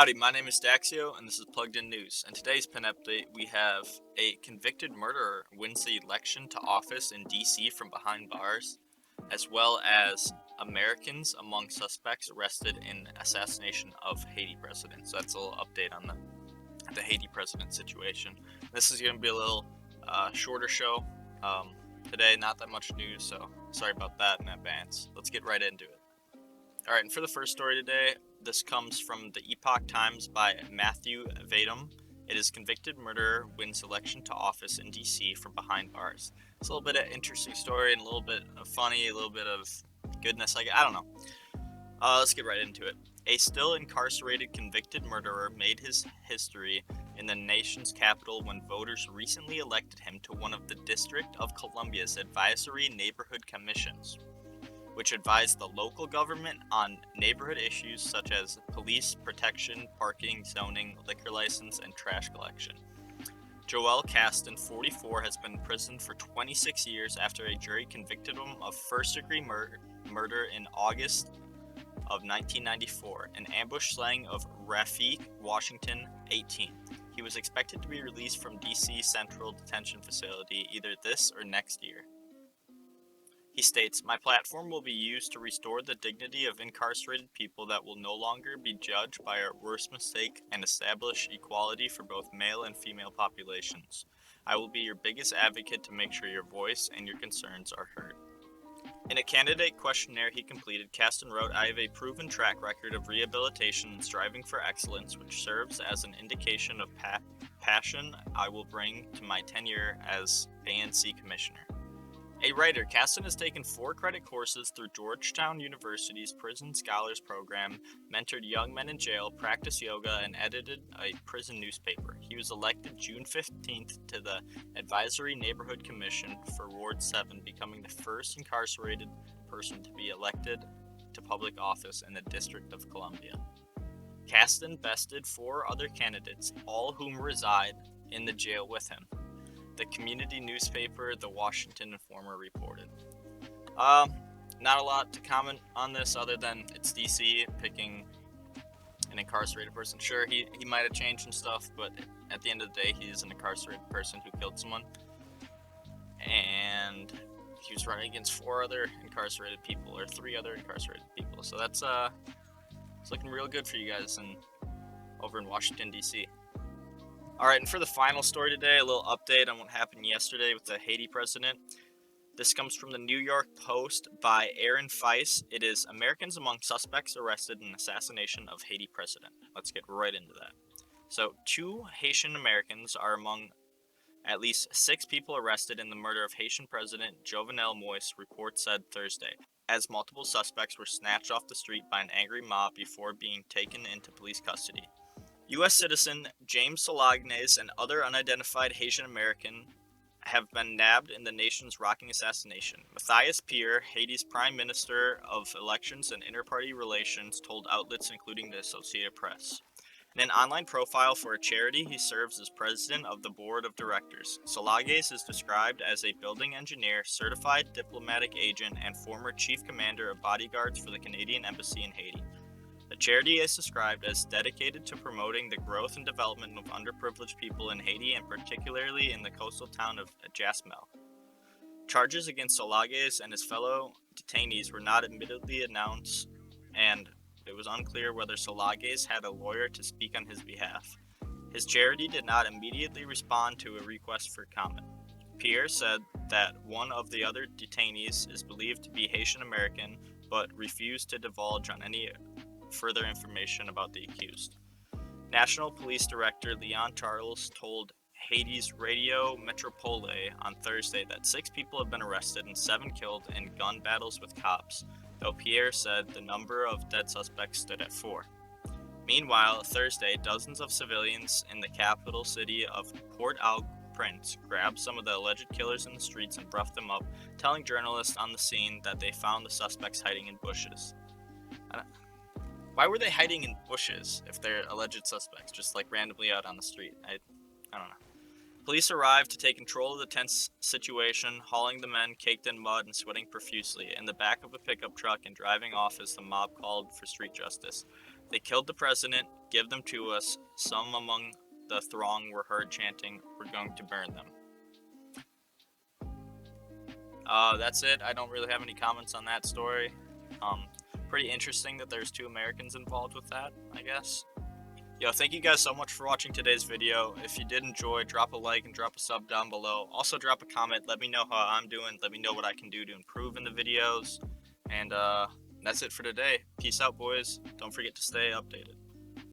Howdy, my name is Daxio, and this is Plugged In News. In today's pin update, we have a convicted murderer wins the election to office in D.C. from behind bars, as well as Americans among suspects arrested in assassination of Haiti president. So that's a little update on the Haiti president situation. This is going to be a little shorter show today, not that much news, so sorry about that in advance. Let's get right into it. Alright, and for the first story today, this comes from the Epoch Times by Matthew Vadum. It is convicted murderer wins election to office in D.C. from behind bars. It's a little bit of interesting story and a little bit of funny, a little bit of goodness. I don't know. Let's get right into it. A still incarcerated convicted murderer made his history in the nation's capital when voters recently elected him to one of the District of Columbia's advisory neighborhood commissions, which advised the local government on neighborhood issues such as police protection, parking, zoning, liquor license, and trash collection. Joel Caston, 44, has been imprisoned for 26 years after a jury convicted him of first-degree murder in August of 1994, an ambush slaying of Rafiq Washington, 18. He was expected to be released from D.C. Central Detention Facility either this or next year. He states, "My platform will be used to restore the dignity of incarcerated people that will no longer be judged by our worst mistake and establish equality for both male and female populations. I will be your biggest advocate to make sure your voice and your concerns are heard." In a candidate questionnaire he completed, Caston wrote, "I have a proven track record of rehabilitation and striving for excellence, which serves as an indication of passion I will bring to my tenure as ANC Commissioner." A writer, Caston has taken 4 credit courses through Georgetown University's Prison Scholars Program, mentored young men in jail, practiced yoga, and edited a prison newspaper. He was elected June 15th to the Advisory Neighborhood Commission for Ward 7, becoming the first incarcerated person to be elected to public office in the District of Columbia. Caston bested 4 other candidates, all whom reside in the jail with him. The community newspaper, The Washington Informer, reported. Not a lot to comment on this other than it's DC picking an incarcerated person. Sure, he might have changed and stuff, but at the end of the day, he is an incarcerated person who killed someone. And he was running against 4 other incarcerated people, or 3 other incarcerated people. So that's it's looking real good for you guys over in Washington, D.C. Alright, and for the final story today, a little update on what happened yesterday with the Haiti president. This comes from the New York Post by Aaron Feiss. It is Americans among suspects arrested in assassination of Haiti president. Let's get right into that. So, 2 Haitian Americans are among at least 6 people arrested in the murder of Haitian President Jovenel Moïse, report said Thursday, as multiple suspects were snatched off the street by an angry mob before being taken into police custody. U.S. citizen James Solagnes and other unidentified Haitian American have been nabbed in the nation's rocking assassination. Matthias Pierre, Haiti's Prime Minister of Elections and Inter-Party Relations, told outlets including the Associated Press. In an online profile for a charity, he serves as president of the board of directors. Solagnes is described as a building engineer, certified diplomatic agent, and former chief commander of bodyguards for the Canadian Embassy in Haiti. The charity is described as dedicated to promoting the growth and development of underprivileged people in Haiti, and particularly in the coastal town of Jovenel. Charges against Solagnes and his fellow detainees were not immediately announced, and it was unclear whether Solagnes had a lawyer to speak on his behalf. His charity did not immediately respond to a request for comment. Pierre said that one of the other detainees is believed to be Haitian American, but refused to divulge on any further information about the accused. National Police Director Leon Charles told Haiti's Radio Metropole on Thursday that 6 people have been arrested and 7 killed in gun battles with cops, though Pierre said the number of dead suspects stood at 4. Meanwhile, Thursday, dozens of civilians in the capital city of Port-au-Prince grabbed some of the alleged killers in the streets and roughed them up, telling journalists on the scene that they found the suspects hiding in bushes. Why were they hiding in bushes if they're alleged suspects, just like randomly out on the street? I don't know. Police arrived to take control of the tense situation, hauling the men caked in mud and sweating profusely in the back of a pickup truck and driving off as the mob called for street justice. They killed the president, give them to us. Some among the throng were heard chanting, "We're going to burn them." That's it. I don't really have any comments on that story. Pretty interesting that there's 2 Americans involved with that, I guess. Yo, thank you guys so much for watching today's video. If you did enjoy, drop a like and drop a sub down below. Also drop a comment, let me know how I'm doing, let me know what I can do to improve in the videos. And that's it for today. Peace out, boys. Don't forget to stay updated.